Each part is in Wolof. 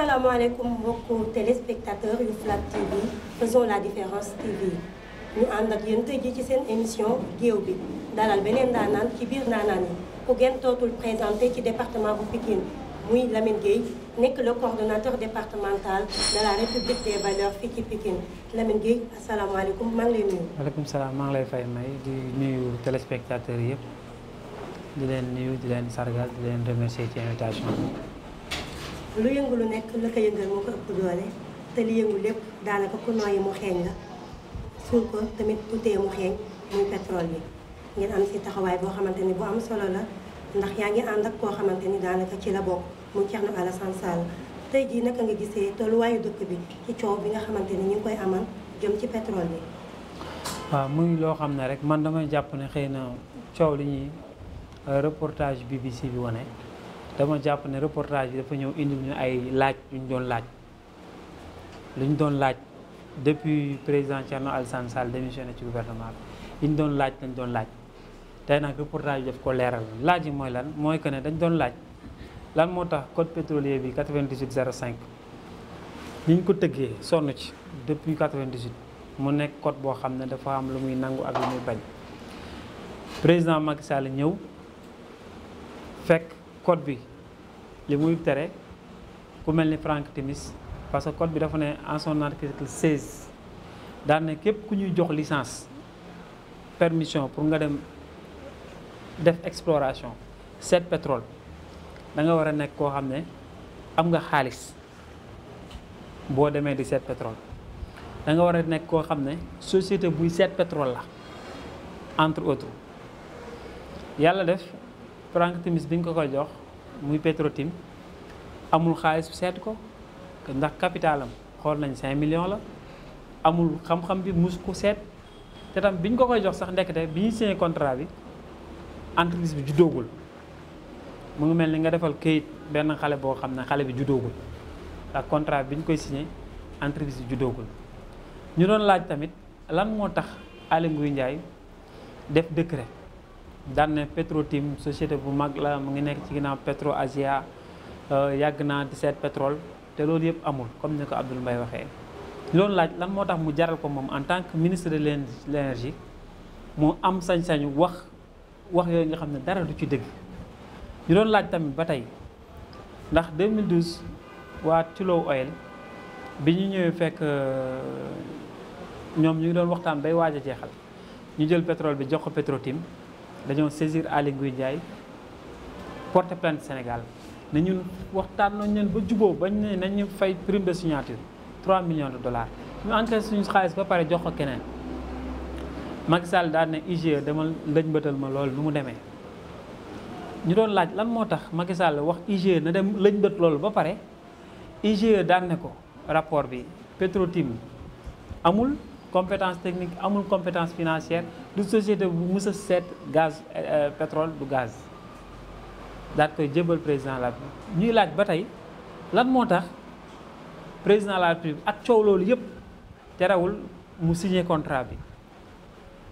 asalaamaaleykum mbokku téléspectateurs yu FLAC TV faisons la différence TV ñu ànd ak yéen tey ji ci seen émission géew bi dalal beneen ndaanaan ci biir ndaanaan yi ku gën tootul présenté ci département bu Pikine muy Lamine Gueye nekk le coordonnateur départemental de la République des valeurs fii ci Pikine Lamine Gueye asalaamaaleykum maa ngi lay nuyu. waaleykum salaam maa ngi lay fay may di nuyu téléspectateurs yëpp di leen nuyu di leen sargal di leen remercier ci invitation bi. lu yëngu lu nekk la ko yëngal moo ko ëpp doole te li yëngu lépp daanaka ku nooyi mu xeeñ la suul ko tamit tutee mu xeeñ muy pétrole bi ngeen am si taxawaay boo xamante ni bu am solo la ndax yaa ngi ànd ak koo xamante ni daanaka ci la bokk mu Thierno Alassane Sall tey jii naka nga gisee tolluwaayu dëkk bi ci coow bi nga xamante ni ñu ngi koy amal jëm ci pétrole bi. waaw muy loo xam ne rek man damay jàpp ne xëy na coow li ñuy reportage BBC bi wane. dama jàpp ne reportage bi dafa ñëw indil ñu ay laaj yu ñu doon laaj depuis président Thierno Alassane Sall démissionné ci gouvernement bi yi ñu doon laaj lañ doon laaj tey nag reportage bi daf ko leeral laaj yi mooy lan mooy que ne dañ doon laaj lan moo tax code pétrolier bi 9805 ni ñu ko tëggee sonn ci depuis 98 mu nekk code boo xam ne dafa am lu muy nangu ak lu muy bañ président Macky Sall ñëw fekk code bi li muy tere ku mel ni Franck Timis parce que code bi dafa ne en son article 16 daan ne képp ku ñuy jox licence permission pour nga dem def exploration seet pétrole da nga war a nekk koo xam ne am nga xaalis boo demee di seet pétrole da nga war a nekk koo xam ne société buy seet pétrole la entre autres yàlla def Franck Timis bi ñu ko koy jox muy Petrotim amul xaalis seet ko ndax capitalam xool nañ 5 millions la amul xam-xam bi mus ko seet te tam bi ñu ko koy jox sax ndekete bi ñuy signé contrat bi entreprise bi juddoogul mu ngi mel ni nga defal këyit benn xale boo xam ne xale bi juddoogul ndax contrat bi ñu koy signé entreprise bi juddoogul ñu doon laaj tamit lan moo tax Aly Ngouille Ndiaye def décret daan ne Petrotim société bu mag la mu ngi nekk ci ginnaaw Petro Asia yàgg naa di seet pétrole te loolu yëpp amul comme ni ko Abdoul Mbaye waxee. loolu laaj lan moo tax mu jaral ko moom en tant que ministre de l'énergie mu am sañ-sañu wax yooyu nga xam ne dara du ci dëgg ñu doon laaj tamit ba tey ndax 2012 waa Tullow Oil bi ñu ñëwee fekk ñoom ñu ngi doon waxtaan bay waaj a jeexal ñu jël pétrole bi jox ko Petrotim. dañoo saisir Aly Ngouille Ndiaye porter plainte Sénégal ne ñun waxtaan nañ leen ba juboo bañ ne nañ ñu fay prime de signature 3 millions de dollars ñu encaissé suñu xaalis ba pare jox ko keneen Macky Sall daal ne IGE demal lëñbëtal ma loolu nu mu demee ñu doon laaj lan moo tax Macky Sall wax IGE na dem lëñbët loolu ba pare IGE daan ne ko rapport bi Petrotim amul compétence technique amul compétence financière du société bu mës a seet gaz pétrole du gaz daal koy jébal président de la République ñuy laaj ba tey lan moo tax président de la République ak coow loolu yëpp terewul mu signé contrat bi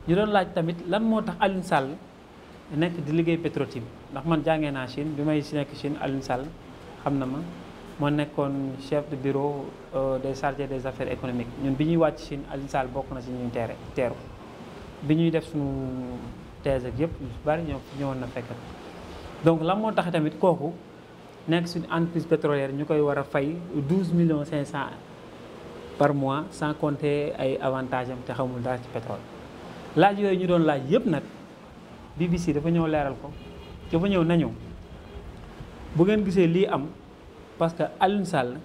ñu doon laaj tamit lan moo tax Alioune Sall nekk di liggéey Petrotim ndax man jàngee naa Chine bi may si nekk Chine Alioune Sall xam na ma moo nekkoon chef de bureau des chargés des affaires économiques ñun bi ñuy wàcc Chine Alioune Sall bokk na si ñuy teeru bi ñuy def suñu thèse ak yëpp bari ñëwoon na fekk donc lan moo tax tamit kooku nekk suñu entreprise pétrolière ñu koy war a fay 12,5 millions par mois sans compter ay avantages am te xamul dara ci pétrole laaj yooyu ñu doon laaj yëpp nag BBC dafa ñëw leeral ko dafa ñëw nañu bu ngeen gisee lii am parce que Alioune Sall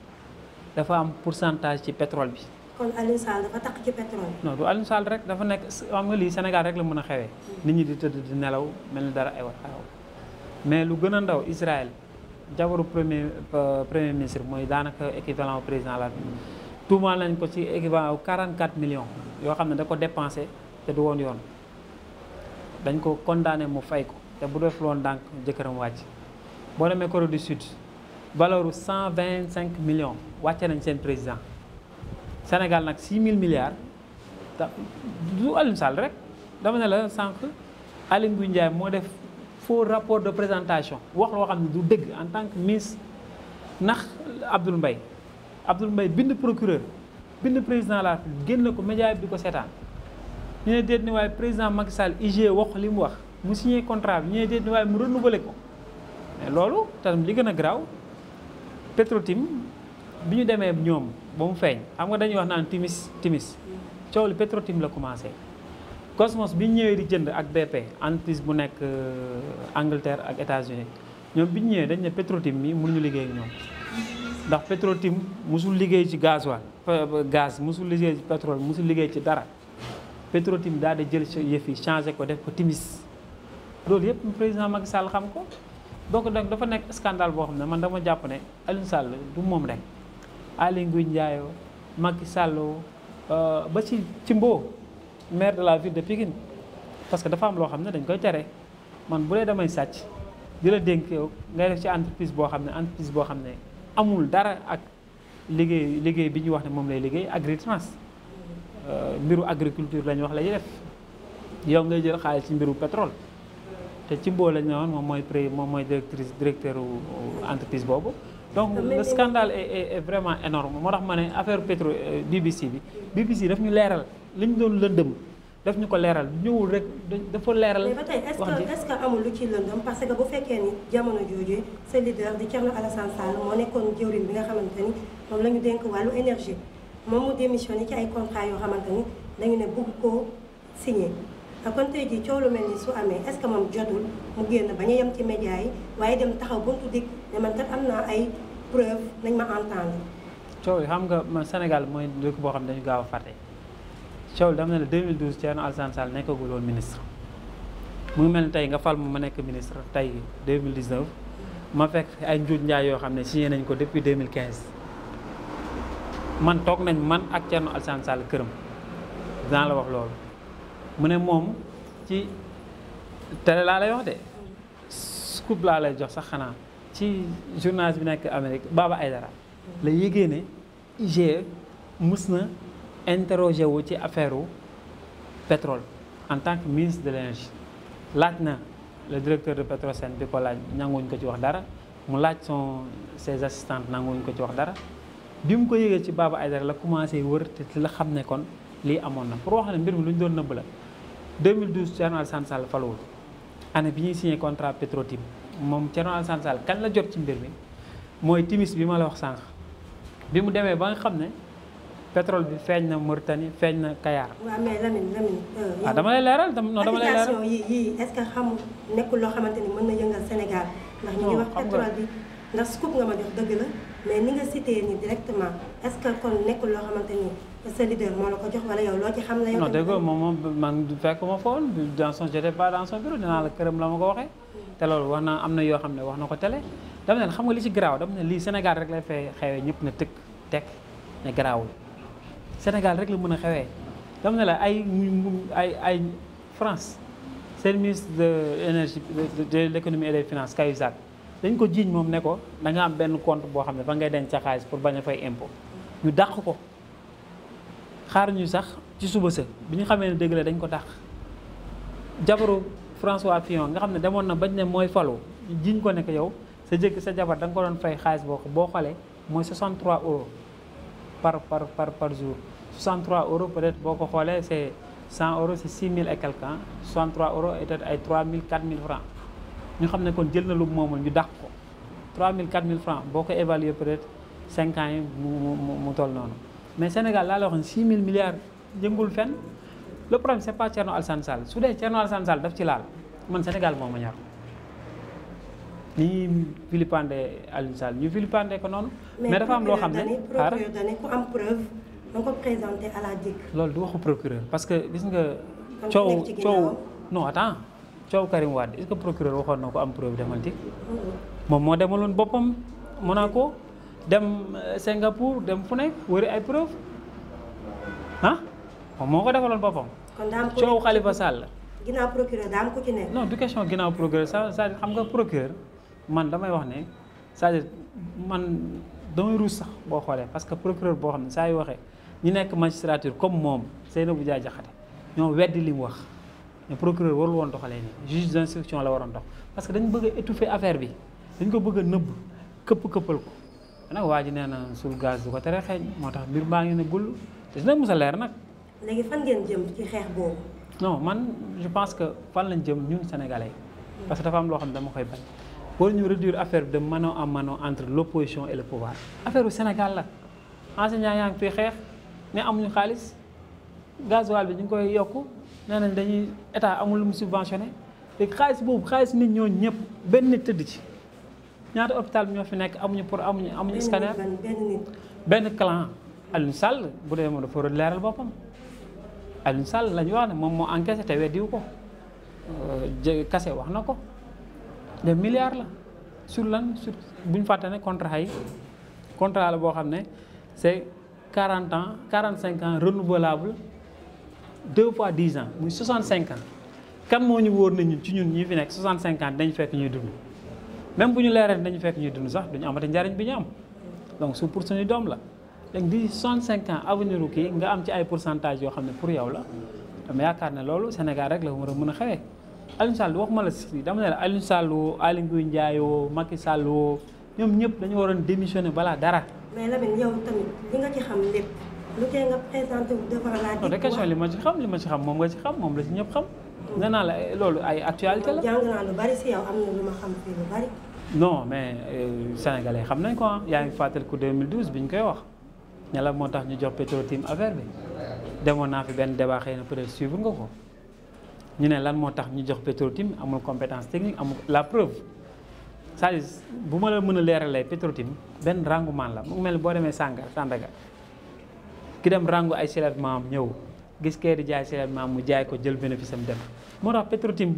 dafa am pourcentage ci pétrole bi. kon Alioune Sall dafa takk ci pétrole. non du Alioune Sall rek dafa nekk xam nga lii Sénégal rek la mën a xewee. nit ñi di tëdd di nelaw mel ni dara ay wax mais lu gën a ndaw Israël jabaru premier ministre mooy daanaka équivalent président la tuumaal nañ ko ci équivalent 44 millions yoo xam ne da ko dépensé te du woon yoon dañ ko condamné mu fay ko te bu def loon ndànk jëkkëram wàcc boo demee Corée du Sud. valeur 125 millions wàcce nañ seen président Sénégal nag 6 000 milliards du Alioune Sall rek dama ne la sànq Aly Ngouille Ndiaye moo def faux rapport de présentation wax loo xam ne du dëgg en tant que ministre ndax Abdoul Mbaye bind procureur bind président la génn ko média bi di ko seetaan ñu ne déet ni waaye président Macky Sall IG wax li mu wax mu signé contrat bi ñu ne déet ni waaye mu renouvelé ko mais loolu tam li gën a garaaw Petrotim bi ñu demee ñoom ba mu feeñ xam nga dañuy wax naan timis coow li Petrotim la commencé Cosmos bi ñu ñëwee di jënd ak BP entreprise bu nekk Angleterre ak États-Unis ñoom bi ñu ñëwee dañ ne Petrotim mi mënuñu liggéey ak ñoom ndax Petrotim musul liggéey ci gasoil gaz musul liggéey ci pétrole musul liggéey ci dara Petrotim daal di jël yëf yi changé ko def ko Timis loolu yëpp président Macky Sall xam ko donc nag dafa nekk scandale boo xam ne man dama jàpp ne Aliou Sall du moom rek Aly Ngouille Ndiaye Macky Sall ba ci Mbow maire de la ville de Pikine parce que dafa am loo xam ne dañ koy tere man bu dee damay sàcc di la dénk yow ngay def ci entreprise boo xam ne amul dara ak liggéey bi ñuy wax ne moom lay liggéey Agritrans mbiru agriculture la ñu wax la ñuy def yow ngay jël xaalis ci mbiru pétrole te ci Mbow lañ ne woon moom mooy directeur entreprise boobu. donc le scandale est vraiment énorme moo tax ma ne affaire pétrole BBC daf ñu leeral li ñu doon lëndëm daf ñu ko leeral ñëwul rek dafa leeral. mais ba tey est-ce que amul lu ci lëndëm parce que bu fekkee ni jamono jooju sa leader di Thierno Alassane Sall moo nekkoon jëwriñ bi nga xamante ni moom la ñu dénk wàllu énergie moom mu démissionné ci ay contrat yoo xamante ni dañu ne bëgg koo signé. kon tey jii coow lu mel ni su amee est-ce que moom jotul mu génn bañ a yem ci média yi waaye dem taxaw buntu dig ne man kat am naa ay preuve nañ ma entendre. coow yi xam nga man Sénégal mooy dëkk boo xam ne dañu gaaw a fàtte coow dama ne la 2012 Thierno Alassane Sall nekkagul woon ministre mu ngi mel ni tey nga fal ma nekk ministre tey 2019 ma fekk ay njuuj njaay yoo xam ne signé nañ ko depuis 2015 man toog nañ man ak Thierno Alassane Sall këram dinaa la wax loolu. mu ne moom ci télé laa lay wax de scoop laa lay jox sax xanaa ci journaliste bi nekk Amérique Baba Aydara la yégée ne IGE mus na interroger wu ci affaire u pétrole en tant que ministre de l'énergie laaj na le directeur de Petrosen bi ko laaj nanguwuñ ko ci wax dara mu laaj ses assistantes nanguwuñ ko ci wax dara bi mu ko yégee ci Baba Aydara la commencé wër te la xam ne kon lii amoon na pour wax ne mbir mi lu ñu doon nëbb la 2012 Thierno Alassane Sall faluwul année bi ñuy signé contrat Petrotim moom Thierno Alassane Sall kan la jot ci mbir mi mooy timis bi ma la wax sànq bi mu demee ba nga xam ne pétrole bi feeñ na Mauritanie feeñ na Kayar. waaw mais Lamine. dama lay leeral non dama lay leeral. yii est-ce que xam nekkul loo xamante ni mën na yëngal Sénégal. ndax ñu ngi wax pétrole bi ndax scoop nga ma jox dëgg la mais ni nga cité ni directement est-ce que kon nekkul loo xamante ni. sa leader moo la ko jox wala yow loo ci xam la yow. non dégg nga moom man fekk ma fa woon j'étais pas dans son bureau dinaa la këram la ma ko waxee. te loolu wax na am na yoo xam ne wax na ko télé. dama ne xam nga li ci garaaw dama ne lii Sénégal rek lay fay xewee ñëpp ne tëkk tekk ne garaawul Sénégal rek la mën a xewee. dama ne la ay France seen ministre de l'énergie de l'économie et des finances Cahuzac dañ ko jiiñ moom ne ko da nga am benn compte boo xam ne fa ngay denc sa xaalis pour bañ a fay impôt ñu dàq ko. xaar ñu sax ci suba sa bi ñu xamee ne dëgg la dañ ko dàq jabaru François Fillon nga xam ne demoon na bañ ne mooy falu jiñ ko ne ko yow sa jabar da nga ko doon fay xaalis boo xoolee mooy 63 euros par jour 63 euros peut-être boo ko xoolee c'est 100 euros c'est 6 000 et quelque ans 63 euros et peut-être ay 3 000 4 000 francs ñu xam ne kon jël na lu moomul ñu dàq ko 3 000 4 000 francs boo ko évaluer peut-être 5 ans yi mu toll noonu. mais Sénégal laa la wax ne 6 000 milliards jëngul fenn le problème c'est pas Thierno Alassane Sall su dee Thierno Alassane Sall daf ci laal man Sénégal moo ma ñor ni ñuy vilipender Aliou Sall ñu vilipender ko noonu. mais dafa am loo xam ne procureur dane ku am preuve da ko présenter à la DIC. loolu du waxu procureur parce que gis nga. coow non attends coow Karim Wade est-ce que procureur waxoon na ko am preuve demal DIC. moom moo demaloon boppam Monaco. dem Singapour dem fu nekk wëri ay preuve moom moo ko defaloon boppam. kon daa am coow Khalifa Sall. ginnaaw procureur daa am ku ci nekk. non du question ginnaaw procureur c'est-à-dire xam nga procureur man damay wax ne c'est-à-dire man damay ruus sax boo xoolee parce que procureur boo xam ne saa yu waxee ñu nekk magistrature comme moom Seynabou Dia Diakhaté ñoo weddi li mu wax mais procureur warul woon doxalee nii juge d'instruction la waroon dox parce que dañu bëgg a étouffer affaire bi dañ ko bëgg a nëbb këppal ko. nag waa ji nee na suul gaz du ko tere xeeñ moo tax mbir baa ngi ne gull te dina mos a leer nag. léegi fan ngeen jëm ci xeex boobu. non man je pense que fan lañ jëm ñun sénégalais parce que dafa am loo xam ne dama koy bañ. pour ñu réduire affaire de mano à mano entre l'opposition et le pouvoir affaire u Sénégal la enseignant yaa ngi fi xeex ne amuñu xaalis gasoil bi ñu ngi koy yokku nee nañ dañuy état amul lu mu subventionné léegi xaalis boobu xaalis nit ñooñu ñëpp benn nit tëdd ci ñaata hôpital bi ñoo fi nekk amuñu scanner benn clan Aliou Sall bu dee moom dafa war a leeral boppam Aliou Sall la ñu wax ne moom moo encaissé te weddiwu ko kase wax na ko des milliards la sur lan sur bu ñu fàtte ne contrat la boo xam ne c'est 40 ans 45 ans renouvelable 2 fois 10 ans muy 65 ans kan moo ñu wóor na ñun ci ñun ñi fi nekk 65 ans dañu fekk ñuy dund même bu ñu leeree dañu fekk ñuy dund sax duñu amati njariñ bi ñu am donc su pour suñu doom la léegi di 65 ans avenir u kii nga am ci ay pourcentage yoo xam ne pour yow la dama yaakaar ne loolu Sénégal rek la war a mën a xewee Aliou Sall waxuma la si dama ne la Aliou Sall woo Aly Ngouille Ndiaye woo Macky Sall woo ñoom ñëpp dañu waroon démissionner balaa dara. mais Lamine yow tamit li nga ci xam lépp lu tee nga présenté wu devant la. non de question li ma ci xam moom nga ci xam moom la ci ñëpp xam. nee naa la loolu ay actualité la. jàng naa lu bari si yow am na lu ma xam fii lu bari. non mais sénégalais xam nañ ko ah yaa ngi fàttaliku 2012 bi ñu koy wax ne la moo tax ñu jox Petro-Tim affaire bi demoon naa fi benn débat xëy na peut-être suivre nga ko. ñu ne lan moo tax ñu jox Petro-Tim amul compétence technique amul la preuve c'est-à-dire bu ma la mën a leeralee Petro-Tim benn rangumaan la mu mel ni boo demee Sandaga ki dem rangu ay soulèvement am ñëw gis kee di jaay soulèvement mu jaay ko jël bénéfice am dem moo tax Petro-Tim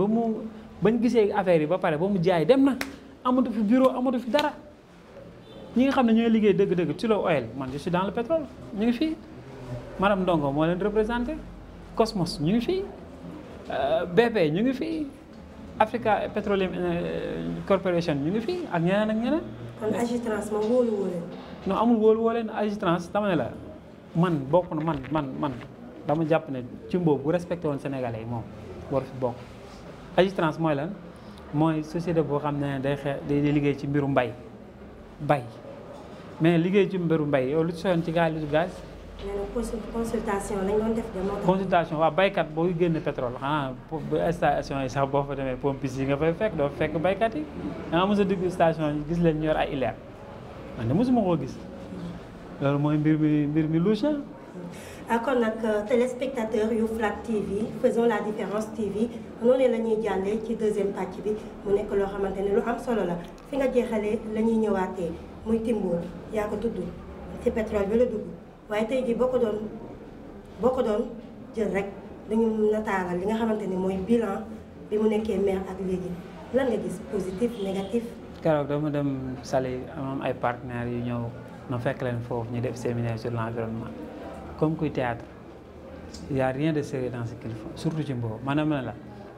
bañ gisee affaire yi ba pare ba mu jaay dem na amatu fi bureau amatu fi dara ñi nga xam ne ñooy liggéey dëgg-dëgg Tullow Oil man je suis dans le pétrole ñu ngi fii madame Ndongo moo leen représenté Cosmos ñu ngi fii BP ñu ngi fii Africa Petroleum Corporation ñu ngi fii ak ñeneen ak ñeneen. kon Agitrans moom wóolu woo leen. non amul wóolu woo leen Agitrans dama ne la man bokk na man dama jàpp ne ci mboobu bu respecté woon Sénégalais yi moom war fi bokk. Agitrans mooy lan mooy société boo xam ne day liggéey ci mbiru bay mais liggéey ci mbiru mbay yow lu ci soyoon ci gaz. consultation lañ doon def de moo tax. consultation waaw baykat boo génne pétrole xanaa ba station yi sax boo fa demee pompiste yi nga fay fekk doo fekk baykat yi da nga mos a dugg station yi gis leen ñor ay ileer man de mosuma koo gis loolu mooy mbir mi louche na. kon nag téléspectateurs yu FLAC TV faisons la différence TV noonu la ñuy jàllee ci deuxième pàcc bi mu nekk loo xamante ne lu am solo la fi nga jeexalee la ñuy ñëwaatee muy Timbo yaa ko tudd ci pétrole bi la dugg. waaye tey jii boo ko doon jël rek dañu nataaral li nga xamante ni mooy bilan bi mu nekkee maire ak léegi lan nga gis positif négatif. keroog dama dem Saly am ay partenaires yu ñëw na fekk leen foofu ñu def séminaire sur l'environnement comme kuy théâtre il y a rien de sérieux dans ce qu'il faut surtout ci Mbow maanaam ne la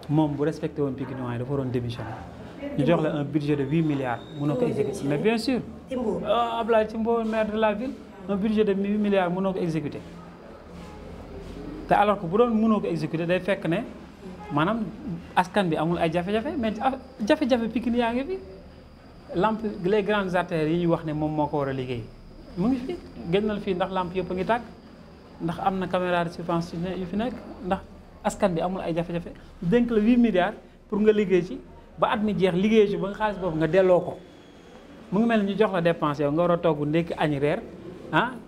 moom bu respecté woon Pikinois yi dafa waroon démissionner ñu jox la un budget de 8 milliards mënoo ko exécuter mais bien sûr Ablaye ci Mbow maire de la ville un budget de 8 milliards mënoo ko exécuter te alors que bu doon mënoo ko exécuter day fekk ne maanaam askan bi amul ay jafe-jafe mais jafe-jafe Pikine yaa ngi fi lampe les grandes artères yi ñuy wax ne moom moo ko war a liggéey mu ngi fi génnal fii ndax lampe yëpp a ngi tàkk ndax am na caméra de surveillance yu fi nekk ndax askan bi amul ay jafe-jafe dénk la 8 milliards pour nga liggéey ci ba at mi jeex liggéey ci ba nga xaalis boobu nga delloo ko mu ngi mel ni ñu jox la dépense yow nga war a togg ndékki añ reer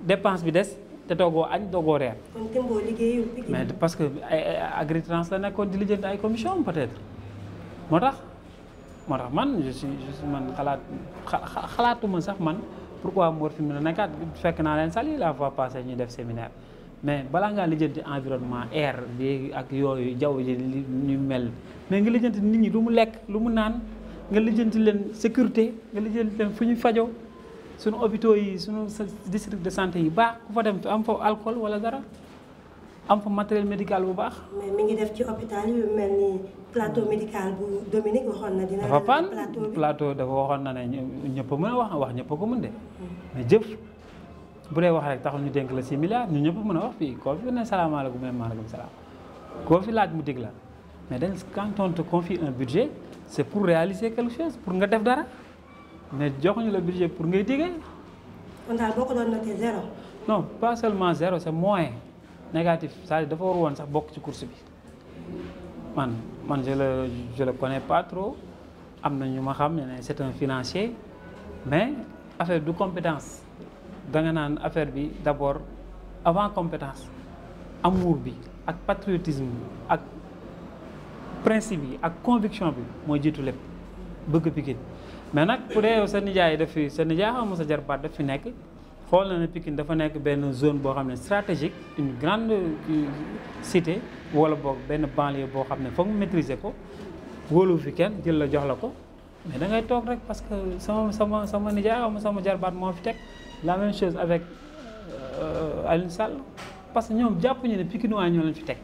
dépense bi des te toggoo añ toggoo reer. kon Timbo liggéeyul mais parce que ay Agritrans la nekkoon di lijjanti ay commission peut-être moo tax man je suis man xalaatuma sax man pourquoi Mor fi mu ne nekkaat fekk naa leen Saly la fois passée ñuy def séminaire mais balaa ngaa lijjanti environnement air bi ak yooyu jaww ji ñu mel mais nga lijjanti nit ñi lu mu lekk lu mu naan nga lijjanti leen sécurité nga lijjanti leen fu ñu fajoo. suñu hôpitaux yi suñu district de santé yi baax ku fa dem am fa alcool wala dara am fa matériel médical bu baax. mais mi ngi def ci hôpital yu mel ni plateau médical bu Dominique waxoon na dina. dafa pan plateau dafa waxoon na ne ñëpp a mën a wax ñëpp a ko mën de. mais jëf bu dee wax rek taxul ñu dénk la 6 milliards ñun ñëpp mën a wax fii koo fi ne salaamaaleykum maaleykum salaam koo fi laaj mu dig la mais dañ quand on te confie un budget c'est pour réaliser quelque chose pour nga def dara. mais joxuñu la budget pour ngay diggee kon daal boo ko doon noté 0. non pas seulement 0 c'est moyen négatif c'est-à-dire dafa war woon sax bokk ci course bi man je le connais pas trop am na ñu ma xam ne c'est un financier mais affaire du compétence da nga naan affaire bi d'abord avant compétence amour bi ak patriotisme ak principe yi ak conviction bi mooy jiitu lépp bëgg Pikine mais nag bu dee sa nijaay daf fi sa nijaay xam sa jarbaat daf fi nekk xool na ne Pikine dafa nekk benn zone boo xam ne stratégique une grande cité wala boog benn banlieue boo xam ne foog mu maîtriser ko wóolu fi kenn jël la jox la ko mais da ngay toog rek parce que sama nijaay xaw ma sama jarbaat moo fi teg la même chose avec Aliou Sall parce que ñoom jàpp ñu ne Pikinois ñoo leen fi teg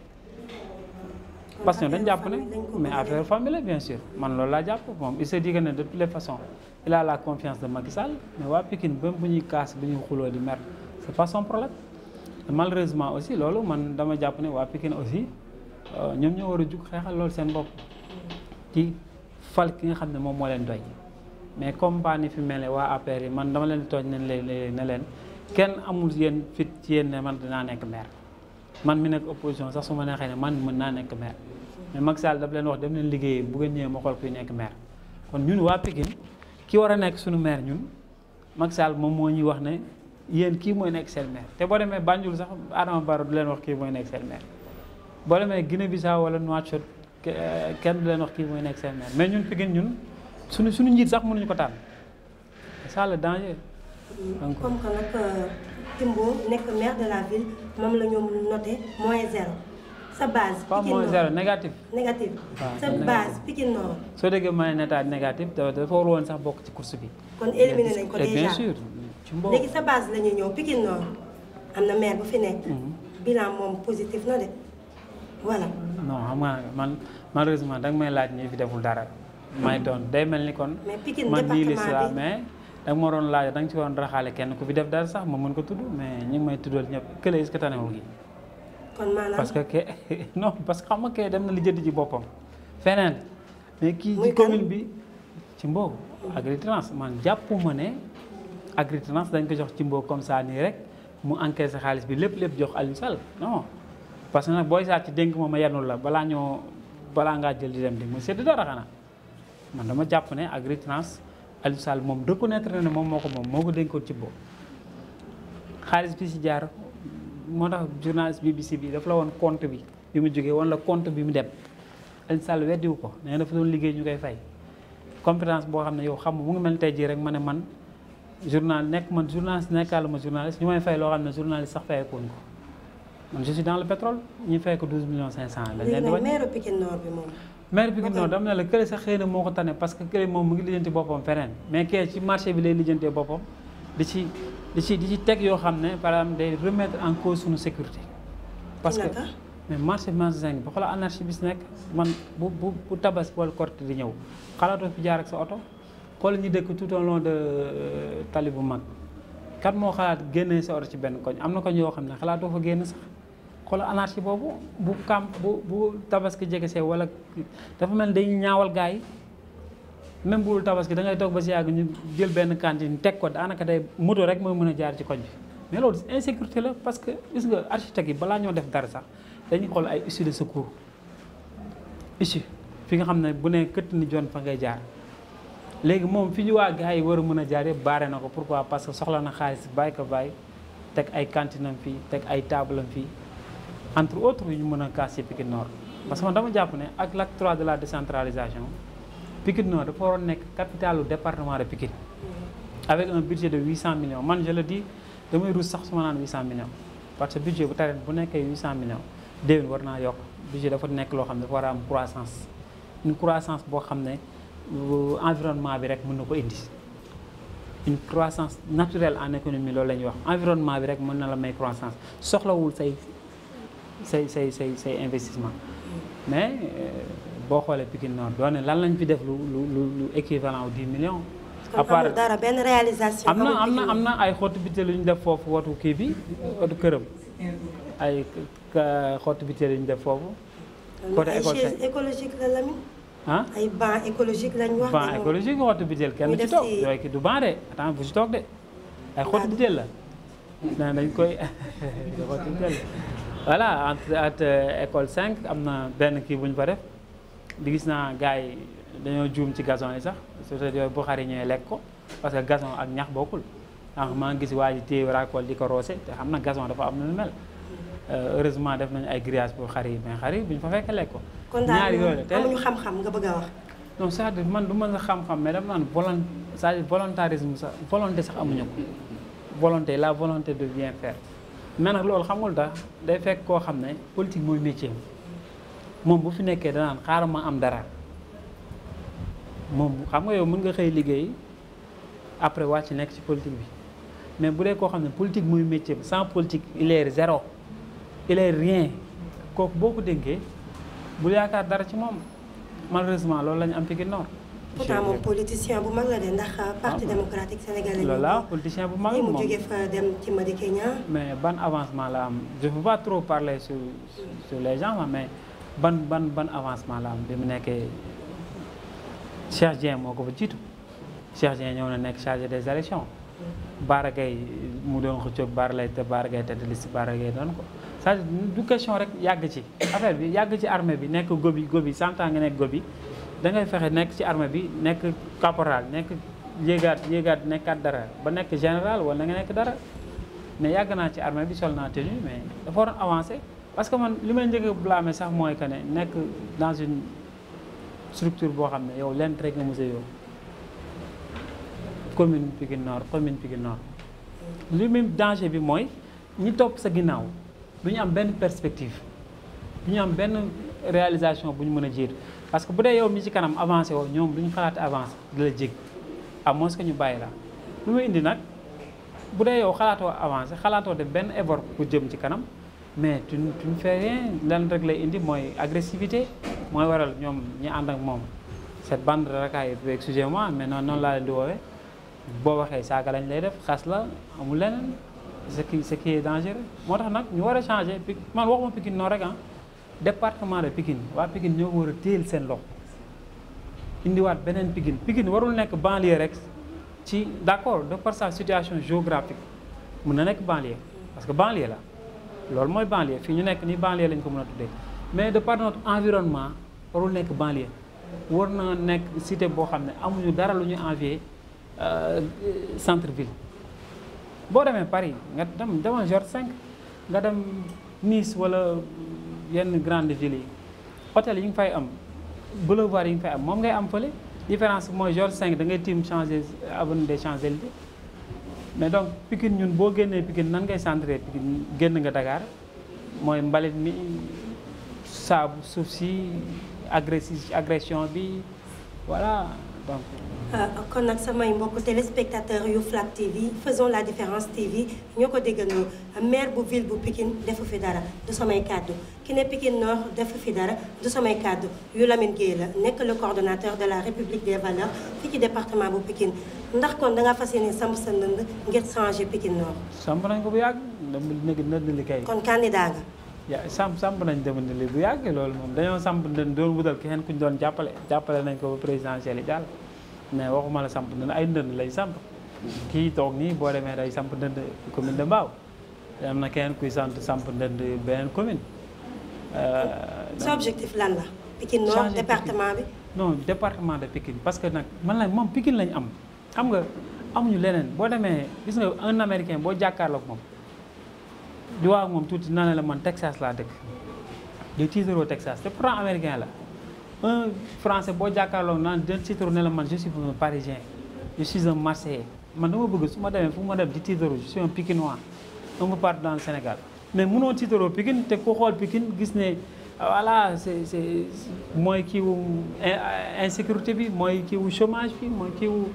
parce que dañ jàpp ne mais affaire famille la bien sûr man loolu laa jàpp moom il se dit que ne de toutes les façons il a la confiance de Macky Sall mais waa Pikine ba bu ñuy kaas bu ñuy xuloo di mer c'est pas son problème malheureusement aussi loolu man dama jàpp ne waa Pikine aussi ñoom ñoo war a jug xeexal loolu seen bopp ci fal ki nga xam ne moom moo leen doy mais comme pas ni fi mel ne waa APR yi man dama leen tooñ ne leen kenn amul yéen fit ci yéen ne man dinaa nekk maire man mi nekk opposition sax su ma neexee ne man mën naa nekk maire mais Macky Sall daf leen wax dem leen liggéeyee bu ngeen ñëwee ma xool kuy nekk maire kon ñun waa Pikine ki war a nekk suñu maire ñun Macky Sall moom moo ñuy wax ne yéen kii mooy nekk seen maire te boo demee Banjul sax Adama Barrow du leen wax kii mooy nekk seen maire boo demee Guinée Bissau wala Nouakchott kenn du leen wax kii mooy nekk seen maire mais ñun Pikine ñun suñu njiit sax mënuñu ko tànn c'est ça le danger. donc comme que nag Timbo nekk maire de la ville moom la ñu noté -0 sa base. pas -0 négatif. négatif sa base Pikine Nord. soo déggee ma ne état négatif dafa war woon sax bokk ci course bi. kon éliminé nañ ko déjà bien sûr. léegi sa base la ñuy ñëw Pikine Nord am na maire bu fi nekk. bilan moom positif na de voilà. non xam nga man malheureusement danga may laaj ñi fi deful dara. may doon day mel ni kon. mais Pikine man nii département bi mais danga ma doon laaj danga ci waroon raxaale kenn ku fi def dara sax ma mën ko tudd mais ñu ngi may tuddal ñëpp kële est-ce que tanewul gi. kon maanaam parce que non parce que xam nga kay dem na lijjanti ci boppam feneen. mais kii muy ci commune bi ci Mbow. Agritrans man jàppuma ne Agritrans dañ ko jox ci Mbow comme ça nii rek mu encaissé xaalis bi lépp jox Aliou Sall non. parce que nag booy saa ci dénk moom a yanul la balaa ngaa jël di dem di mu sédd dara xanaa man dama jàpp ne Agritrans Aliou Sall moom reconnaître na ne moom moo ko dénkoon ci boobu xaalis bi si jaar moo tax journaliste BBC bi dafa la woon compte bi mu jógee woon la compte bi mu dem Aliou Sall weddiwu ko nee dafa doon liggéey ñu koy fay compétence boo xam ne yow xam mu ngi mel tey jii rek ma ne man journaliste nekkaale ma journaliste ñu may fay loo xam ne journaliste sax fayekoon ko man je suis dans le pétrole ñu fay ko 12 millions 500 lañ leen di wàññi. maire Pikine Nord bi moom. maire Pikine Nord dama ne la kële sax xëy na moo ko tane parce que kële moom mu ngi lijjanti boppam feneen mais kee ci marché bi lay lijjantee boppam di ci teg yoo xam ne par exemple day remettre en cause suñu sécurité. parce que mais marché magasin bi xoolal anarchie bi si nekk man bu Tabaski wala Korité di ñëw xalaatoo fi jaar ak sa oto xool ñu dëkk tout au long de tali bu mag kat moo xalaat génnee sa oto ci benn koñ am na koñ yoo xam ne xalaatoo fa génn sax. xoolal anarchie boobu bu Tabaski jege see wala dafa mel ni dañuy ñaawal gars yi même bu dul Tabaski da ngay toog ba si yàgg ñu jël benn cantine teg ko daanaka day moto rek mooy mën a jaar ci koñ bi mais loolu insécurité la parce que gis nga architecte yi balaa ñoo def dara sax dañuy xool ay issue de secours issue fi nga xam ne bu ne këtt ni jon fa ngay jaar léegi moom fi ñu waa gars yi war a mën a jaar yëpp baare na ko pourquoi parce que soxla na xaalis bàyyi ko bàyyi teg ay cantine am fii teg ay table am fii entre autres yu ñu mën a kaas ci Pikine Nord parce que man dama jàpp ne ak l'acte 3 de la décentralisation Pikine Nord dafa waroon nekk capitalu département de Pikine avec un budget de 800 millions man je le dis damay ruus sax su ma naan 800 millions parce que budget bu tareen bu nekkee 800 millions déwén war naa yokk budget dafa nekk loo xam ne dafa war a am croissance une croissance boo xam ne environnement bi rek mën na ko indi une croissance naturelle en économie loolu la ñuy wax environnement bi rek mën na la may croissance soxlawul say investissement mais boo xoolee Pikine Nord doone lan lañ fi def lu équivalent 10 millions. à part dara benn réalisation. am na ay xottu biteel yu ñu def foofu watu kii bi watu këram ay xottu biteel yu ñu def foofu. côté école ay écologique la Lamine. ah ay banc écologique lañ wax. banc écologique xottu biteel kenn ci toog yooyu ki du banc de attends bu ci toog de ay xotti butéel la nee dañ koy xotti butéel la voilà entre école 5 am na benn kii bu ñu fa def di gis naa gars yi dañoo juum ci gazon yi sax surtout yooyu bu xar yi ñëwee lekk ko parce que gazon ak ñax bokkul ndax maa ngi gis waa ji téye raakool di ko roose te xam na gazon dafa am na lu mel heureusement def nañu ay grillage pour xar yi mais xar yi bu ñu fa fekk lekk ko. ñaari yooyu la kon daal amuñu xam-xam nga bëgg a wax. non c'est-à-dire man du mën a xam-xam mais dama naan c'est-à-dire volontarisme sax volonté sax amuñu ko volonté la volonté de bien faire mais nag loolu xamul tax day fekk koo xam ne politique mooy métier moom bu fi nekkee danaan xaaral ma am dara moom xam nga yow mën nga xëy liggéey après wàcc nekk ci politique bi mais bu dee koo xam ne politique muy métier sans politique il est zéro il est rien kooku boo ko dénkee bul yaakaar dara ci moom malheureusement loolu la ñu am Pikine Nord. pourtant moom politicien bu mag la de ndax parti démocratique sénégalais. loolu la politicien bu mag moom mu jógee fa dem ci Madické Niang. mais ban avancement la am je ne peux pas trop parler sur les gens mais ban avancement la am bi mu nekkee Cheikh Dieng moo ko fa jiitu Cheikh Dieng ñëw na nekk chargé des élections Bara Gaye mu doon xëccoog Bara lay te Bara Gaye tête de liste Bara Gaye doon ko c'est-à-dire du question rek yàgg ci affaire bi yàgg ci armée bi nekk gobi 100 ans nga nekk gobi da ngay fexe nekk ci armée bi nekk caporal nekk yéegaat nekkaat dara ba nekk général wala nga nekk dara mais yàgg naa ci armée bi sol naa tenue mais dafa waroon avancer parce que man li may njëkk a blâmer sax mooy que ne nekk dans une structure boo xam ne yow lenn rek nga mos a yow commune Pikine Nord li même danger bi mooy ñi topp sa ginnaaw du ñu am benn perspective du ñu am benn réalisation bu ñu mën a jiitu parce que bu dee yow mi ci kanam avancé woo ñoom du ñu xalaat avancé di la jég à moins que ñu bàyyi la lu muy indi nag bu dee yow xalaatoo avancé xalaatoo def benn effort pour jëm ci kanam mais tu ne fais rien lan rek lay indi mooy agressivité mooy waral ñoom ñi ànd ak moom cette bande de racailles excusez-moi mais noonu laa leen di woowee boo waxee saaga lañ lay def xas la amul leneen ce qui est dangereux moo tax nag ñu war a changer man waxuma Pikine Nord rek département de Pikine waa Pikine ñoo war a téel seen loxo indiwaat beneen Pikine warul nekk banlieue rek ci d'accord de par sa situation géographique mun na nekk banlieue parce que banlieue la loolu mooy banlieue fii ñu nekk nii banlieue lañ ko mën a tuddee mais de par notre environnement warul nekk banlieue war na nekk cité boo xam ne amuñu dara lu ñu envier centre ville boo demee Paris nga demal Georges V nga dem Nice wala yenn grande villes yi hôtel yi nga fay am boulevard yi nga fay am moom ngay am fële différence bi mooy Georges V da ngay tiim avenue des Champs-Élysées mais donc Pikine ñun boo génnee Pikine nan ngay centré Pikine génn nga Dakar mooy mbalit mi saabu suuf si agression bi voilà donc. kon nag samay mbokk téléspectateurs yu FLAC TV faisons la différence TV ñoo ko déggandoo maire bu ville bu Pikine defu fi dara du samay kàddu ki ne Pikine Nord defu fi dara du samay kàddu yu Lamine Gueye la nekk le coordonnateur de la République des valeurs fii ci département bu Pikine ndax kon da nga fas yéene samp sa ndënd ngir changer Pikine Nord. samp nañ ko bu yàgg ndënd li kay. kon candidat nga. yaa samp nañ ndënd li bu yàgg loolu moom dañoo samp ndënd doon wutal keneen ku ñu doon jàppale nañ ko ba présidentiel yi jàll. mais waxuma la samp ndënd ay ndënd lay samp kii toog nii boo demee day samp ndënd commune de Mbao am na keneen kuy samp ndënd beneen commune. sa objectif lan la. Pikine Nord département bi. non département de Pikine parce que nag moom Pikine lañ am xam nga amuñu leneen boo demee gis nga un américain boo jàkkaarloog moom di waaw moom tuuti naa ne la man Texas laa dëkk di tiitaroo Texas te pourtant américain la. un français boo jàkkaarloo naan de titre ne la man je suis un parisien je suis un marseillais man dama bëgg su ma demee fu ma dem di titre je suis un pikinois un peu partout dans le Sénégal mais mënoo titre Pikine te ku xool Pikine gis ne voilà c'est mooy kiiwu insécurité bi mooy kiiwu chômage bi mooy kiiwu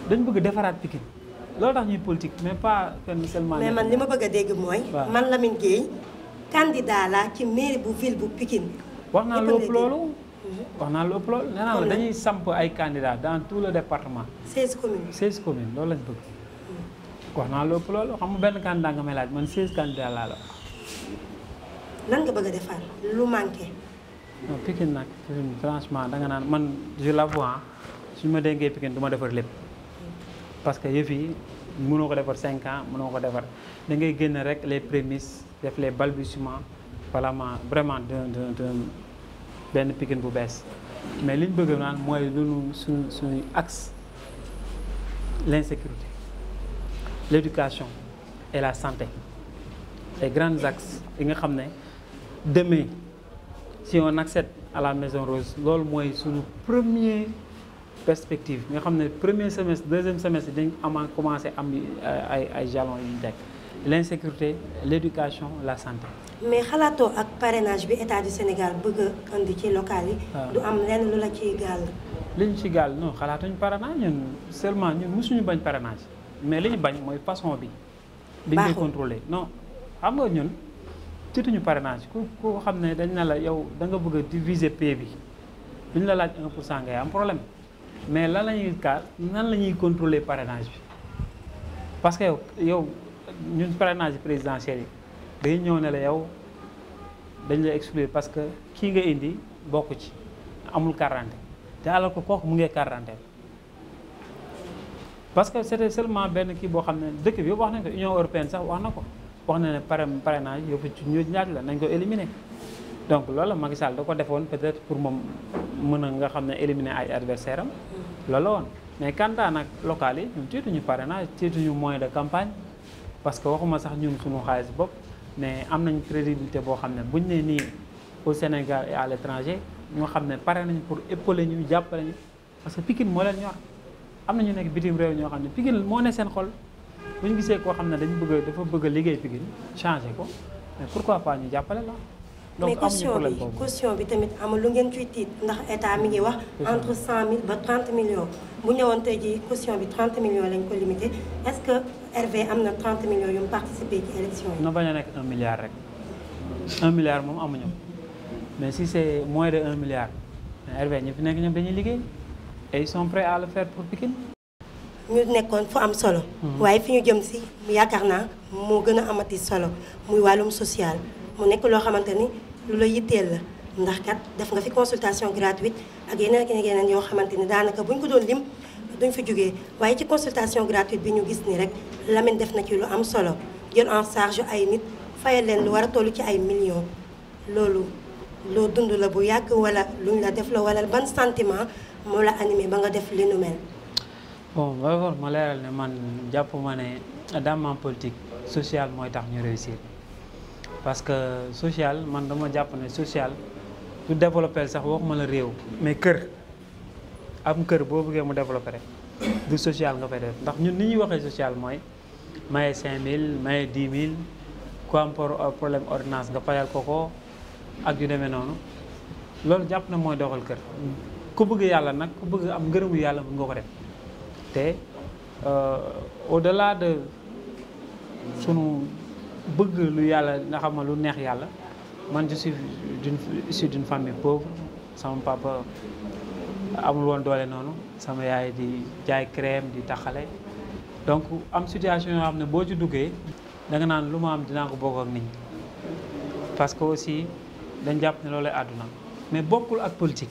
dañ bëgg defaraat Pikine loolu tax ñuy politique mais pas que seulement. mais man li ma bëgg a dégg mooy. man Lamine Gueye candidat la ci mairie bu ville bu Pikine. wax naa lépp loolu. wax naa lu ëpp loolu nee naa la dañuy samp ay candidats dans tout le département. 16 communes loolu lañ bëgg. wax naa lu ëpp loolu xam nga benn candidat nga may laaj man 16 candidats laa la. lan nga bëgg a defar lu manqué. non Pikine nag franchement danga naan man je l'avoue suñu ma dénkee Pikine du ma defar lépp parce que yëf yi mënoo ko defar 5 ans mënoo ko defar da ngay génn rek les prémices def les balbutiements vraiment de benn Pikine bu bees mais li ñu bëgg naan mooy lu suñu axe l'insécurité, l'éducation et la santé les grands axes yi nga xam ne demain si on accède à la Maison Rose loolu mooy suñu premier perspective nga xam ne premier semestre deuxième semestre dañ commencé am ay jalons yu ñu teg l'insécurité, l'éducation, la santé. mais xalaatoo ak parrainage bi état du Sénégal bëgg a andi ci local yi. du am lenn lu la ciy gàll. li ñu ci gàll non xalaatuñu parrainage ñun seulement ñun mosuñu bañ parrainage mais li ñu bañ mooy façon bi. biñ koy contrôler non xam nga ñun tiituñu parrainage ku xam ne dañ na la yow da nga bëgg a diviser P bi duñ la laaj 1% ngay am problème mais lan la ñuy kaas nan la ñuy contrôler parrainage bi parce que yow ñun parrainage présidentiel yi day ñëw ne la yow dañ la exclure parce que kii nga indi bokk ci amul carte te alors que kooku mu ngi carte parce que c'était seulement benn kii boo xam ne dëkk bi yëpp wax nañ ko Union européenne sax wax na ko wax na ne parrainage yëpp ci ñu ñaaj la nañ ko éliminer donc loolu la Macky Sall da ko defoon peut-être pour moom mën a nga xam ne éliminer ay adversaire am loolu la woon mais quant à nag local yi ñun tiituñu parrainage tiituñu moyen de campagne parce que waxuma sax ñun suñu xaalis bopp mais am nañ crédibilité boo xam ne buñ ne nii au Sénégal et à l'étranger ñoo xam ne pare nañ pour épauler ñu jàppale ñu parce que Pikine moo leen ñor am na ñu nekk bitim réew ñoo xam ne Pikine moo ne seen xol bu ñu gisee koo xam ne dafa bëgg a liggéey Pikine changer ko mais pourquoi pas ñu jàppale la. donc amuñu problème boobu mais caution bi tamit amul lu ngeen ciy tiit ndax état mi ngi wax. entre 100 000 ba 30 millions. bu ñëwoon tey jii caution bi 30 millions lañ ko limité est-ce que RV am na 30 millions yu mu participé ci élection yi. na bañ a nekk 1 milliard rek 1 milliard moom amuñu mais si c'est moins de 1 milliard RV ñi fi nekk ñoom dañuy liggéey et ils sont prêts à le faire pour Pikine. ñu nekkoon fu am solo. waaye fi ñu jëm si yaakaar naa moo gën a amati solo muy wàllum social mu nekk loo xamante ni lu la yitteel la ndax kat def nga fi consultation gratuite ak yeneen yoo xamante ni daanaka buñ ko doon lim duñ fi jógee waaye ci consultation gratuite bi ñu gis ni rek Lamine def na ci lu am solo jël en charge ay nit fayal leen lu war a toll ci ay millions loolu loo dund la bu yàgg wala luñ la def la wala ban sentiment moo la animé ba nga def li nu mel. bon d'abord ma leeral ne man jàpp ma ne dans ma politique social mooy tax ñu réussir parce que social man dama jàpp ne social du développé sax waxuma la réew mais kër am kër boo bëggee mu développé rek du social nga fay def ndax ñun ni ñuy waxee social mooy maye 5000 maye 10 000 ku am problème ordonnance nga fayal ko ak yu demee noonu loolu jàpp na mooy doxal kër ku bëgg yàlla nag ku bëgg am ngërëmu yàlla mën nga ko def te au-delà de sunu bëgg lu yàlla nga xam lu neex yàlla man je suis issu d'une famille pauvre sama papa amul woon doole noonu sama yaay di jaay crème di taxale donc am situation yoo xam ne boo ci duggee da nga naan lu ma am dinaa ko bokk ak nit ñi parce que aussi dañ jàpp ne loolu àdduna mais bokkul ak politique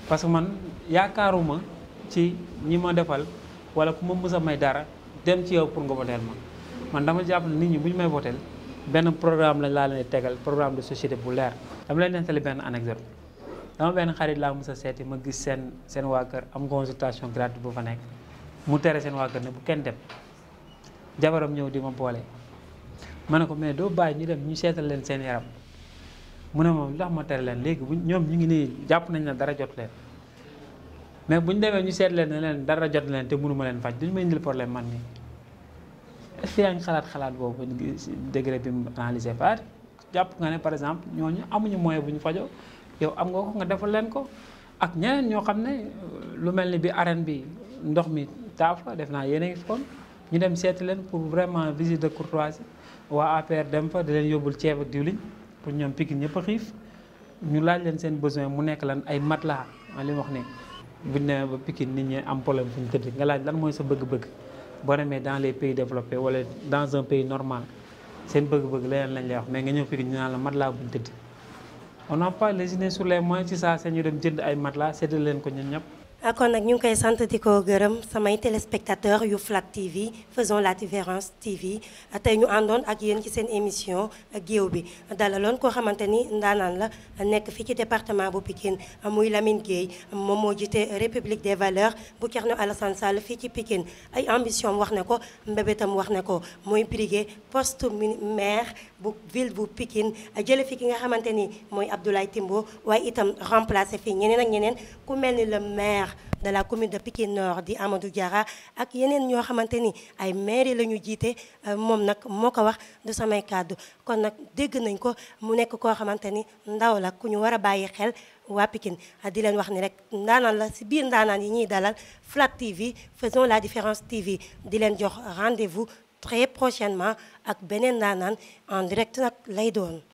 parce que man yaakaaruma ci ñi ma defal wala ku ma mës a may dara dem ci yow pour nga voteel ma man dama jàpp ne nit ñi bu ñu may voteel benn programme lañ laa leen tegal programme de société bu leer dama leen nettali benn anecdote dama benn xarit laa mës a seeti ma gis seen waa kër am consultation gratuite bu fa nekk mu tere seen waa kër ne bu kenn dem jabaram ñëw di ma boole ma ne ko mais doo bàyyi ñu dem ñu seetal leen seen yaram mu ne moom lu tax ma tere leen léegi bu ñoom ñu ngi nii jàpp nañ ne dara jot leen mais bu ñu demee ñu seet leen ne leen dara jot leen te mënu ma leen faj duñu may indil problème man nii est-ce que yaa ngi xalaat boobu degré bi mu analysé par jàpp nga ne par exemple ñooñu amuñu moyen bu ñu fajoo yow am nga ko nga defal leen ko ak ñeneen ñoo xam ne lu mel ni bi arène bi ndox mi taaf la def naa yéen a ngi foon ñu dem seeti leen pour vraiment visite de courtoisie waa APR dem fa di leen yóbbul ceeb ak diwliñ pour ñoom Pikine ñëpp a xiif ñu laaj leen seen besoin mu nekk lan ay matelas li ma wax ne buñ ne ba Pikine nit ñi am problème fu ñu tëdd nga laaj lan mooy sa bëgg-bëgg boo demee dans les pays développés wala dans un pays normal seen bëgg-bëgg leneen lañ lay wax mais nga ñëw Pikine ñu naan la matelas buñ tëdd on n'a pas lésiné sur les moyens ci saa seen ñu dem jënd ay matelas séddale leen ko ñun ñëpp kon nag ñu ngi koy sant di ko gërëm samay téléspectateurs yu FLAC TV faisons la différence TV tey ñu àndoon ak yéen ci seen émission géew bi dalaloon koo xamante ni ndaanaan la nekk fii ci département bu Pikine muy Lamine Gueye moom moo jiite République des valeurs bu Thierno Alassane Sall fii ci Pikine ay ambition wax na ko mbébétam wax na ko muy briguer poste maire bu ville bu Pikine jële fi ki nga xamante ni mooy Abdoulaye Timbo waaye itam remplacé fii ñeneen ak ñeneen ku mel ni le maire de la commune de Pikine Nord di Amadou Diarra ak yeneen ñoo xamante ni ay maire la ñu jiite moom nag moo ko wax du samay kàddu kon nag dégg nañ ko mu nekk koo xamante ni ndaw la ku ñu war a bàyyi xel waa Pikine di leen wax ni rek ndaanaan la si biir ndaanaan yi ñuy dalal FLAC TV faisons la différence TV di leen jox rendez-vous très prochainement ak beneen ndaanaan en direct nag lay doon